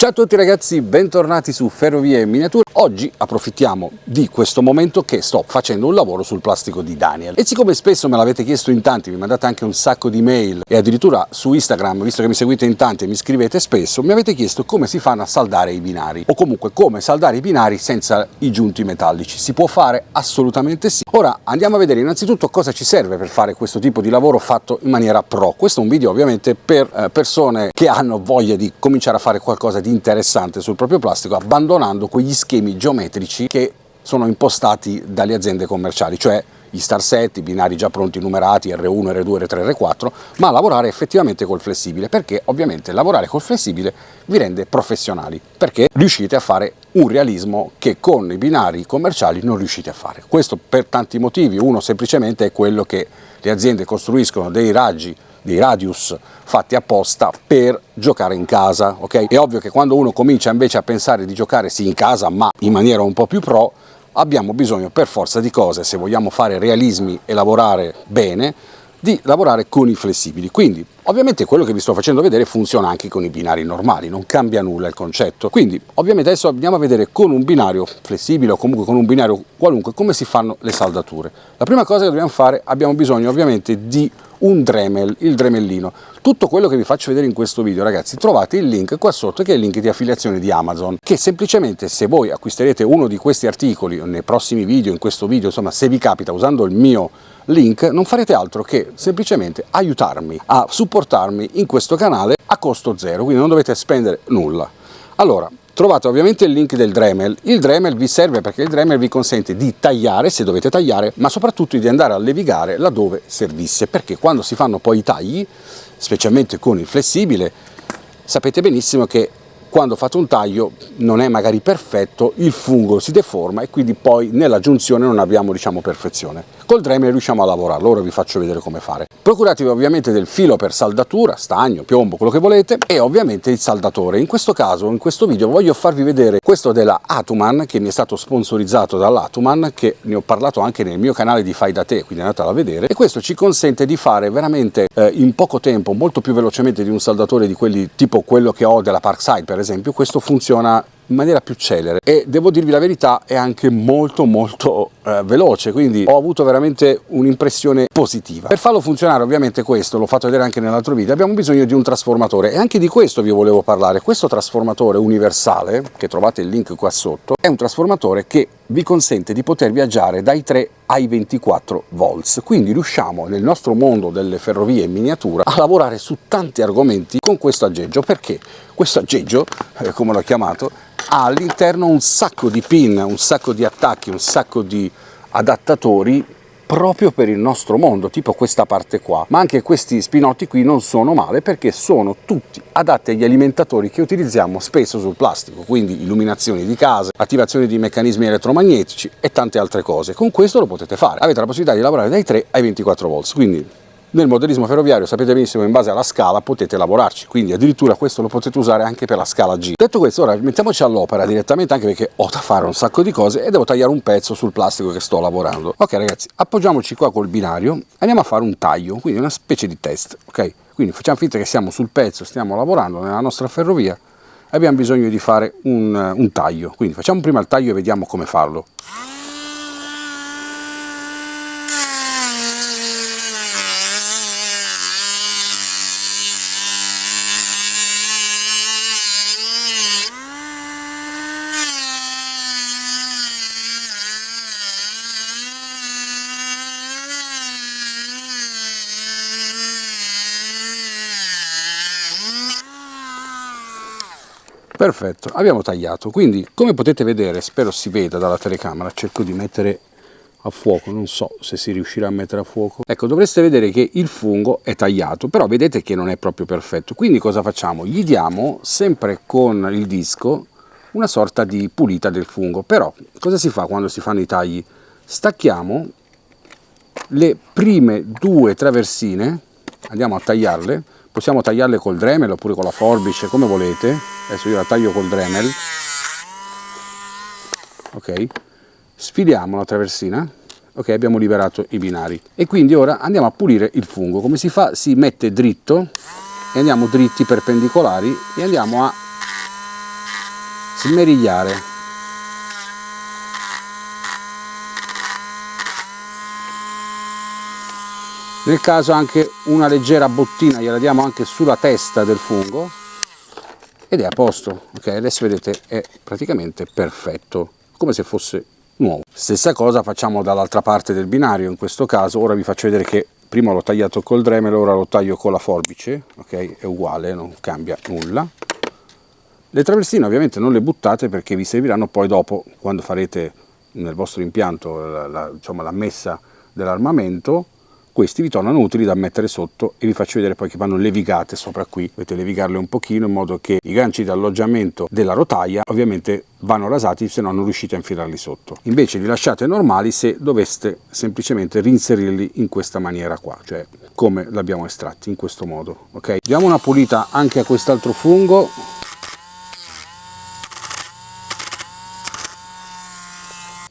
Ciao a tutti ragazzi, bentornati su Ferrovie in Miniatura. Oggi approfittiamo di questo momento che sto facendo un lavoro sul plastico di Daniel. E siccome spesso me l'avete chiesto in tanti, mi mandate anche un sacco di mail e addirittura su Instagram, visto che mi seguite in tanti e mi scrivete spesso, mi avete chiesto come si fanno a saldare i binari o comunque come saldare i binari senza i giunti metallici. Si può fare? Assolutamente sì. Ora andiamo a vedere innanzitutto cosa ci serve per fare questo tipo di lavoro fatto in maniera pro. Questo è un video ovviamente per persone che hanno voglia di cominciare a fare qualcosa di interessante sul proprio plastico, abbandonando quegli schemi geometrici che sono impostati dalle aziende commerciali, cioè gli star set, i binari già pronti numerati R1, R2, R3, R4, ma lavorare effettivamente col flessibile, perché ovviamente lavorare col flessibile vi rende professionali, perché riuscite a fare un realismo che con i binari commerciali non riuscite a fare. Questo per tanti motivi. Uno semplicemente è quello che le aziende costruiscono dei raggi, dei radius fatti apposta per giocare in casa, ok? È ovvio che quando uno comincia invece a pensare di giocare sì in casa, ma in maniera un po' più pro, abbiamo bisogno per forza di cose, se vogliamo fare realismi e lavorare bene, di lavorare con i flessibili. Quindi ovviamente quello che vi sto facendo vedere funziona anche con i binari normali, non cambia nulla il concetto. Quindi ovviamente adesso andiamo a vedere con un binario flessibile o comunque con un binario qualunque come si fanno le saldature. La prima cosa che dobbiamo fare, abbiamo bisogno ovviamente di un Dremel, il Dremellino. Tutto quello che vi faccio vedere in questo video, ragazzi, trovate il link qua sotto, che è il link di affiliazione di Amazon, che semplicemente se voi acquisterete uno di questi articoli nei prossimi video, in questo video, insomma, se vi capita usando il mio link, non farete altro che semplicemente aiutarmi a supportarmi in questo canale a costo zero, quindi non dovete spendere nulla. Allora, trovate ovviamente il link del Dremel. Il Dremel vi serve perché il Dremel vi consente di tagliare, se dovete tagliare, ma soprattutto di andare a levigare laddove servisse, perché quando si fanno poi i tagli, specialmente con il flessibile, sapete benissimo che quando fate un taglio non è magari perfetto, il fungo si deforma e quindi poi nella giunzione non abbiamo, diciamo, perfezione. Col Dremel riusciamo a lavorarlo, ora vi faccio vedere come fare. Procuratevi ovviamente del filo per saldatura, stagno, piombo, quello che volete, e ovviamente il saldatore. In questo caso, in questo video, voglio farvi vedere questo della Atuman, che mi è stato sponsorizzato dall'Atuman, che ne ho parlato anche nel mio canale di Fai da Te, quindi andatelo a vedere, e questo ci consente di fare veramente in poco tempo, molto più velocemente di un saldatore di quelli tipo quello che ho della Parkside per esempio. Questo funziona in maniera più celere e devo dirvi la verità, è anche molto veloce, quindi ho avuto veramente un'impressione positiva. Per farlo funzionare ovviamente, questo l'ho fatto vedere anche nell'altro video, abbiamo bisogno di un trasformatore e anche di questo vi volevo parlare. Questo trasformatore universale, che trovate il link qua sotto, è un trasformatore che vi consente di poter viaggiare dai 3 ai 24 volts, quindi riusciamo nel nostro mondo delle ferrovie in miniatura a lavorare su tanti argomenti con questo aggeggio, perché questo aggeggio, come l'ho chiamato, ha all'interno un sacco di pin, un sacco di attacchi, un sacco di adattatori proprio per il nostro mondo, tipo questa parte qua. Ma anche questi spinotti qui non sono male, perché sono tutti adatti agli alimentatori che utilizziamo spesso sul plastico, quindi illuminazioni di casa, attivazione di meccanismi elettromagnetici e tante altre cose. Con questo lo potete fare, avete la possibilità di lavorare dai 3 ai 24 volts, quindi nel modellismo ferroviario sapete benissimo in base alla scala potete lavorarci, quindi addirittura questo lo potete usare anche per la scala G. Detto questo, ora mettiamoci all'opera direttamente, anche perché ho da fare un sacco di cose e devo tagliare un pezzo sul plastico che sto lavorando. Ok ragazzi, appoggiamoci qua col binario, andiamo a fare un taglio, quindi una specie di test, ok? Quindi facciamo finta che siamo sul pezzo, stiamo lavorando nella nostra ferrovia e abbiamo bisogno di fare un taglio, quindi facciamo prima il taglio e vediamo come farlo. Perfetto, abbiamo tagliato, quindi come potete vedere, spero si veda dalla telecamera, cerco di mettere a fuoco, non so se si riuscirà a mettere a fuoco. Ecco, dovreste vedere che il fungo è tagliato, però vedete che non è proprio perfetto, quindi cosa facciamo? Gli diamo sempre con il disco una sorta di pulita del fungo. Però cosa si fa quando si fanno i tagli? Stacchiamo le prime 2 traversine, andiamo a tagliarle. Possiamo tagliarle col Dremel oppure con la forbice, come volete. Adesso io la taglio col Dremel. Ok, sfiliamo la traversina. Ok, abbiamo liberato i binari e quindi ora andiamo a pulire il fungo. Come si fa? Si mette dritto e andiamo dritti perpendicolari e andiamo a smerigliare. Nel caso anche una leggera bottina gliela diamo anche sulla testa del fungo ed è a posto. Ok, adesso vedete è praticamente perfetto, come se fosse nuovo. Stessa cosa facciamo dall'altra parte del binario. In questo caso ora vi faccio vedere che prima l'ho tagliato col Dremel, ora lo taglio con la forbice. Ok, è uguale, non cambia nulla. Le traversine ovviamente non le buttate perché vi serviranno poi dopo quando farete nel vostro impianto la messa dell'armamento. Questi vi tornano utili da mettere sotto e vi faccio vedere poi che vanno levigate sopra qui. Dovete levigarle un pochino in modo che i ganci di alloggiamento della rotaia ovviamente vanno rasati, se no non riuscite a infilarli sotto. Invece li lasciate normali se doveste semplicemente reinserirli in questa maniera qua, cioè come l'abbiamo estratti in questo modo. Ok, diamo una pulita anche a quest'altro fungo.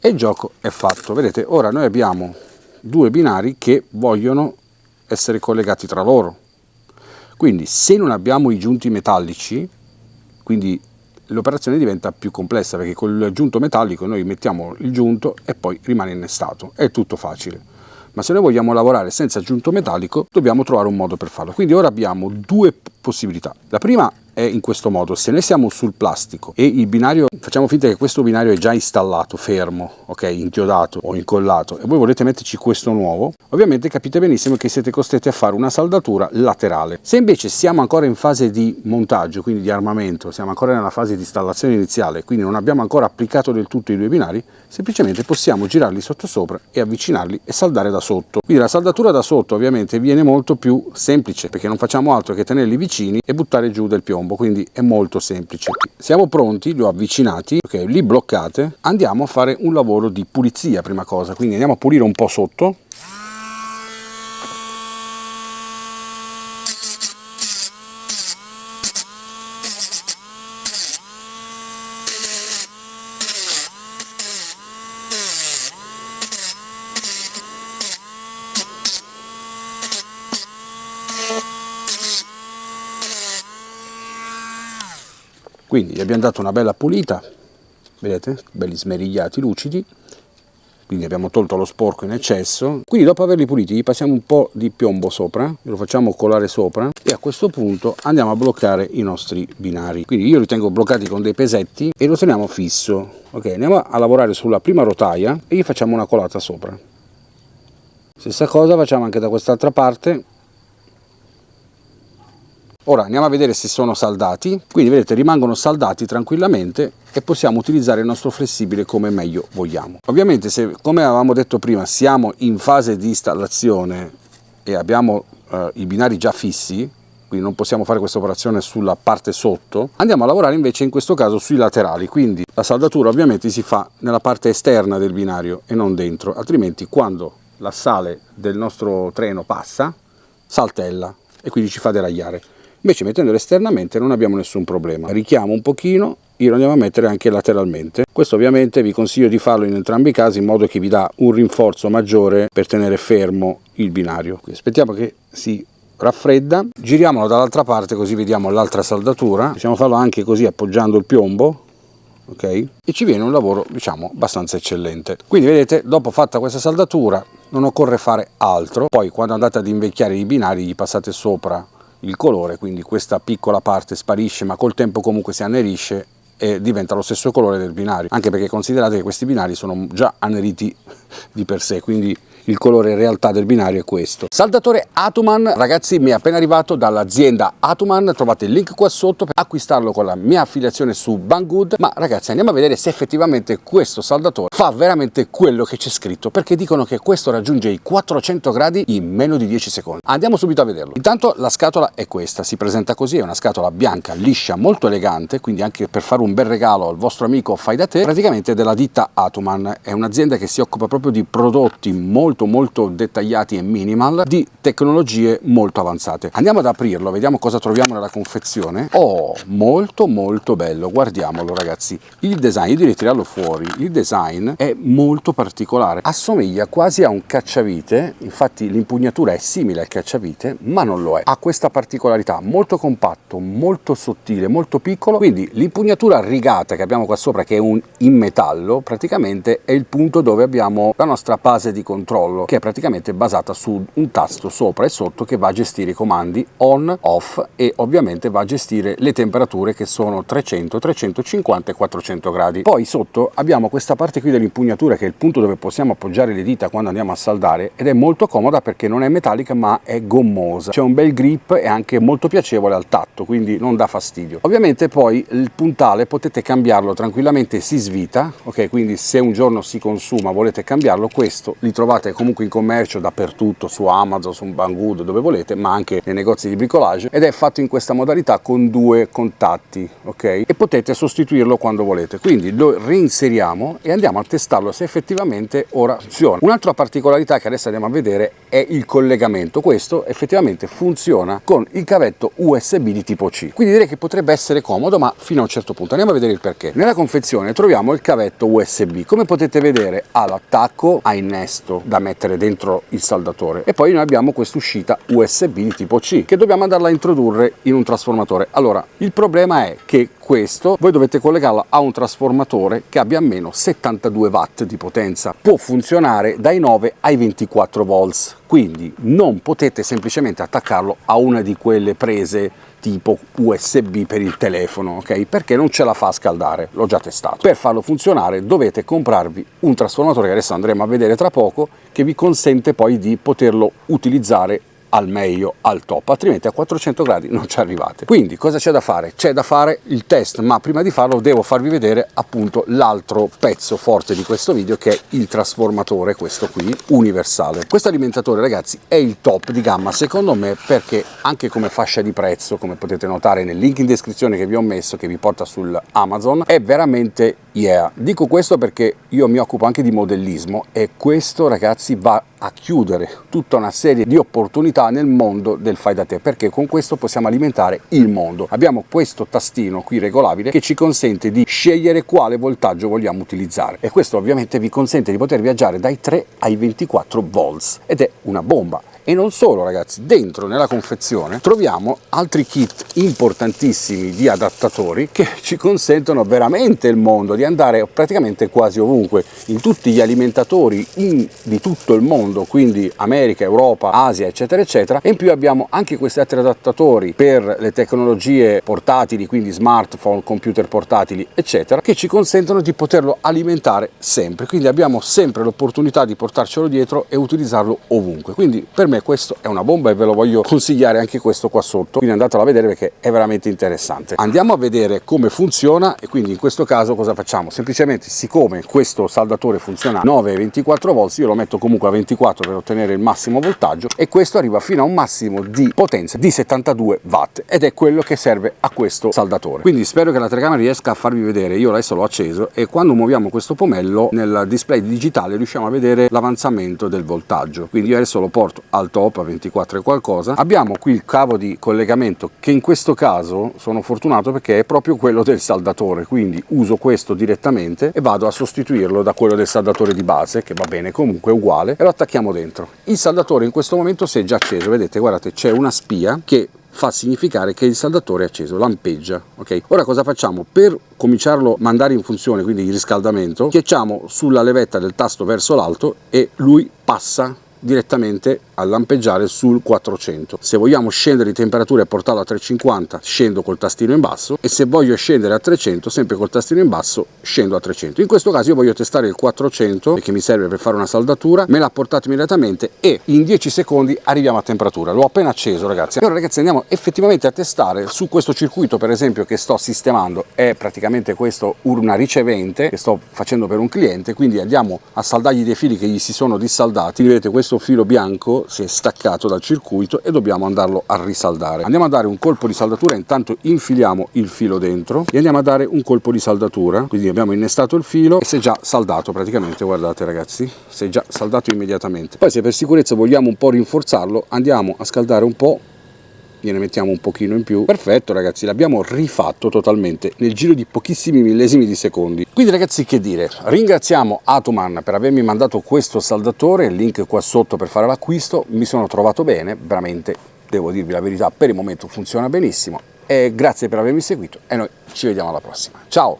E il gioco è fatto. Vedete, ora noi abbiamo due binari che vogliono essere collegati tra loro, quindi se non abbiamo i giunti metallici, quindi l'operazione diventa più complessa, perché con il giunto metallico noi mettiamo il giunto e poi rimane innestato, è tutto facile. Ma se noi vogliamo lavorare senza giunto metallico dobbiamo trovare un modo per farlo. Quindi ora abbiamo due possibilità. La prima è in questo modo: se noi siamo sul plastico e il binario, facciamo finta che questo binario è già installato, fermo, ok, inchiodato o incollato, e voi volete metterci questo nuovo, ovviamente capite benissimo che siete costretti a fare una saldatura laterale. Se invece siamo ancora in fase di montaggio, quindi di armamento, siamo ancora nella fase di installazione iniziale, quindi non abbiamo ancora applicato del tutto i due binari, semplicemente possiamo girarli sottosopra e avvicinarli e saldare da sotto. Quindi la saldatura da sotto ovviamente viene molto più semplice, perché non facciamo altro che tenerli vicini e buttare giù del piombo, quindi è molto semplice. Siamo pronti, li ho avvicinati, ok, li bloccate, andiamo a fare un lavoro di pulizia prima cosa, quindi andiamo a pulire un po' sotto. Quindi gli abbiamo dato una bella pulita, vedete, belli smerigliati, lucidi, quindi abbiamo tolto lo sporco in eccesso. Quindi dopo averli puliti gli passiamo un po' di piombo sopra, lo facciamo colare sopra e a questo punto andiamo a bloccare i nostri binari. Quindi io li tengo bloccati con dei pesetti e lo teniamo fisso. Ok, andiamo a lavorare sulla prima rotaia e gli facciamo una colata sopra. Stessa cosa facciamo anche da quest'altra parte. Ora andiamo a vedere se sono saldati, quindi vedete rimangono saldati tranquillamente e possiamo utilizzare il nostro flessibile come meglio vogliamo. Ovviamente se, come avevamo detto prima, siamo in fase di installazione e abbiamo i binari già fissi, quindi non possiamo fare questa operazione sulla parte sotto, andiamo a lavorare invece in questo caso sui laterali, quindi la saldatura ovviamente si fa nella parte esterna del binario e non dentro, altrimenti quando l'assale del nostro treno passa saltella e quindi ci fa deragliare. Invece mettendolo esternamente non abbiamo nessun problema. Richiamo un pochino, io lo andiamo a mettere anche lateralmente. Questo ovviamente vi consiglio di farlo in entrambi i casi in modo che vi dà un rinforzo maggiore per tenere fermo il binario. Quindi aspettiamo che si raffredda, giriamolo dall'altra parte così vediamo l'altra saldatura. Possiamo farlo anche così appoggiando il piombo, ok? E ci viene un lavoro diciamo abbastanza eccellente. Quindi vedete, dopo fatta questa saldatura non occorre fare altro. Poi quando andate ad invecchiare i binari gli passate sopra il colore, quindi questa piccola parte sparisce, ma col tempo comunque si annerisce e diventa lo stesso colore del binario, anche perché considerate che questi binari sono già anneriti di per sé, quindi il colore in realtà del binario è questo. Saldatore Atuman, ragazzi, mi è appena arrivato dall'azienda Atuman, trovate il link qua sotto per acquistarlo con la mia affiliazione su Banggood. Ma ragazzi, andiamo a vedere se effettivamente questo saldatore fa veramente quello che c'è scritto, perché dicono che questo raggiunge i 400 gradi in meno di 10 secondi. Andiamo subito a vederlo. Intanto la scatola è questa, si presenta così, è una scatola bianca, liscia, molto elegante, quindi anche per fare un bel regalo al vostro amico fai da te, praticamente della ditta Atuman. È un'azienda che si occupa proprio di prodotti molto molto dettagliati e minimal di tecnologie molto avanzate. Andiamo ad aprirlo, vediamo cosa troviamo nella confezione. Oh, molto bello, guardiamolo ragazzi. Il design, io direi tirarlo fuori, il design è molto particolare, assomiglia quasi a un cacciavite, infatti l'impugnatura è simile al cacciavite ma non lo è, ha questa particolarità, molto compatto, molto sottile, molto piccolo, quindi l'impugnatura rigata che abbiamo qua sopra, che è in metallo, praticamente è il punto dove abbiamo la nostra base di controllo, che è praticamente basata su un tasto sopra e sotto che va a gestire i comandi on, off e ovviamente va a gestire le temperature che sono 300, 350 e 400 gradi. Poi sotto abbiamo questa parte qui dell'impugnatura che è il punto dove possiamo appoggiare le dita quando andiamo a saldare, ed è molto comoda perché non è metallica ma è gommosa, c'è un bel grip e anche molto piacevole al tatto, quindi non dà fastidio. Ovviamente poi il puntale potete cambiarlo tranquillamente, si svita, ok, quindi se un giorno si consuma volete cambiarlo, questo li trovate comunque in commercio dappertutto, su Amazon, su Banggood, dove volete, ma anche nei negozi di bricolage, ed è fatto in questa modalità con due contatti, ok, e potete sostituirlo quando volete. Quindi lo reinseriamo e andiamo a testarlo se effettivamente ora funziona. Un'altra particolarità che adesso andiamo a vedere è il collegamento. Questo effettivamente funziona con il cavetto USB di tipo C, quindi direi che potrebbe essere comodo, ma fino a un certo punto. Andiamo a vedere il perché. Nella confezione troviamo il cavetto USB, come potete vedere ha l'attacco a innesto da mettere dentro il saldatore e poi noi abbiamo quest'uscita USB di tipo C che dobbiamo andarla a introdurre in un trasformatore. Allora, il problema è che questo voi dovete collegarlo a un trasformatore che abbia almeno 72 watt di potenza, può funzionare dai 9 ai 24 volts, quindi non potete semplicemente attaccarlo a una di quelle prese tipo USB per il telefono, ok? Perché non ce la fa a scaldare, l'ho già testato. Per farlo funzionare dovete comprarvi un trasformatore che adesso andremo a vedere tra poco, che vi consente poi di poterlo utilizzare al meglio, al top, altrimenti a 400 gradi non ci arrivate. Quindi cosa c'è da fare? C'è da fare il test, ma prima di farlo devo farvi vedere appunto l'altro pezzo forte di questo video, che è il trasformatore, questo qui universale. Questo alimentatore ragazzi è il top di gamma secondo me, perché anche come fascia di prezzo, come potete notare nel link in descrizione che vi ho messo, che vi porta sul Amazon, è veramente yeah. Dico questo perché io mi occupo anche di modellismo e questo ragazzi va a chiudere tutta una serie di opportunità nel mondo del fai da te, perché con questo possiamo alimentare il mondo. Abbiamo questo tastino qui regolabile che ci consente di scegliere quale voltaggio vogliamo utilizzare, e questo ovviamente vi consente di poter viaggiare dai 3 ai 24 volts ed è una bomba. E non solo ragazzi, dentro nella confezione troviamo altri kit importantissimi di adattatori che ci consentono veramente il mondo, di andare praticamente quasi ovunque, in tutti gli alimentatori di tutto il mondo, quindi America, Europa, Asia eccetera eccetera. E in più abbiamo anche questi altri adattatori per le tecnologie portatili, quindi smartphone, computer portatili eccetera, che ci consentono di poterlo alimentare sempre, quindi abbiamo sempre l'opportunità di portarcelo dietro e utilizzarlo ovunque. Quindi per me questo è una bomba e ve lo voglio consigliare anche questo qua sotto, quindi andatelo a vedere perché è veramente interessante. Andiamo a vedere come funziona, e quindi in questo caso cosa facciamo? Semplicemente, siccome questo saldatore funziona 9 e 24 volts, io lo metto comunque a 24 per ottenere il massimo voltaggio, e questo arriva fino a un massimo di potenza di 72 watt ed è quello che serve a questo saldatore. Quindi spero che la telecamera riesca a farvi vedere. Io adesso l'ho acceso e quando muoviamo questo pomello nel display digitale riusciamo a vedere l'avanzamento del voltaggio, quindi io adesso lo porto al top a 24 e qualcosa. Abbiamo qui il cavo di collegamento, che in questo caso sono fortunato perché è proprio quello del saldatore, quindi uso questo direttamente e vado a sostituirlo da quello del saldatore di base, che va bene comunque uguale, e lo attacchiamo dentro. Il saldatore in questo momento si è già acceso, vedete, guardate, c'è una spia che fa significare che il saldatore è acceso, lampeggia, ok? Ora cosa facciamo? Per cominciarlo a mandare in funzione, quindi il riscaldamento, schiacciamo sulla levetta del tasto verso l'alto e lui passa direttamente a lampeggiare sul 400. Se vogliamo scendere di temperatura e portarlo a 350 scendo col tastino in basso, e se voglio scendere a 300 sempre col tastino in basso scendo a 300. In questo caso io voglio testare il 400 perché mi serve per fare una saldatura, me l'ha portato immediatamente e in 10 secondi arriviamo a temperatura. L'ho appena acceso ragazzi. Allora ragazzi andiamo effettivamente a testare su questo circuito, per esempio, che sto sistemando. È praticamente questo una ricevente che sto facendo per un cliente, quindi andiamo a saldargli dei fili che gli si sono dissaldati. Vedete, questo questo filo bianco si è staccato dal circuito e dobbiamo andarlo a risaldare. Andiamo a dare un colpo di saldatura, intanto infiliamo il filo dentro e andiamo a dare un colpo di saldatura, quindi abbiamo innestato il filo e si è già saldato praticamente, guardate ragazzi, si è già saldato immediatamente. Poi se per sicurezza vogliamo un po' rinforzarlo, andiamo a scaldare un po', gliene mettiamo un pochino in più. Perfetto ragazzi, l'abbiamo rifatto totalmente nel giro di pochissimi millesimi di secondi. Quindi ragazzi, che dire, ringraziamo Atoman per avermi mandato questo saldatore, il link qua sotto per fare l'acquisto. Mi sono trovato bene, veramente devo dirvi la verità, per il momento funziona benissimo, e grazie per avermi seguito e noi ci vediamo alla prossima. Ciao!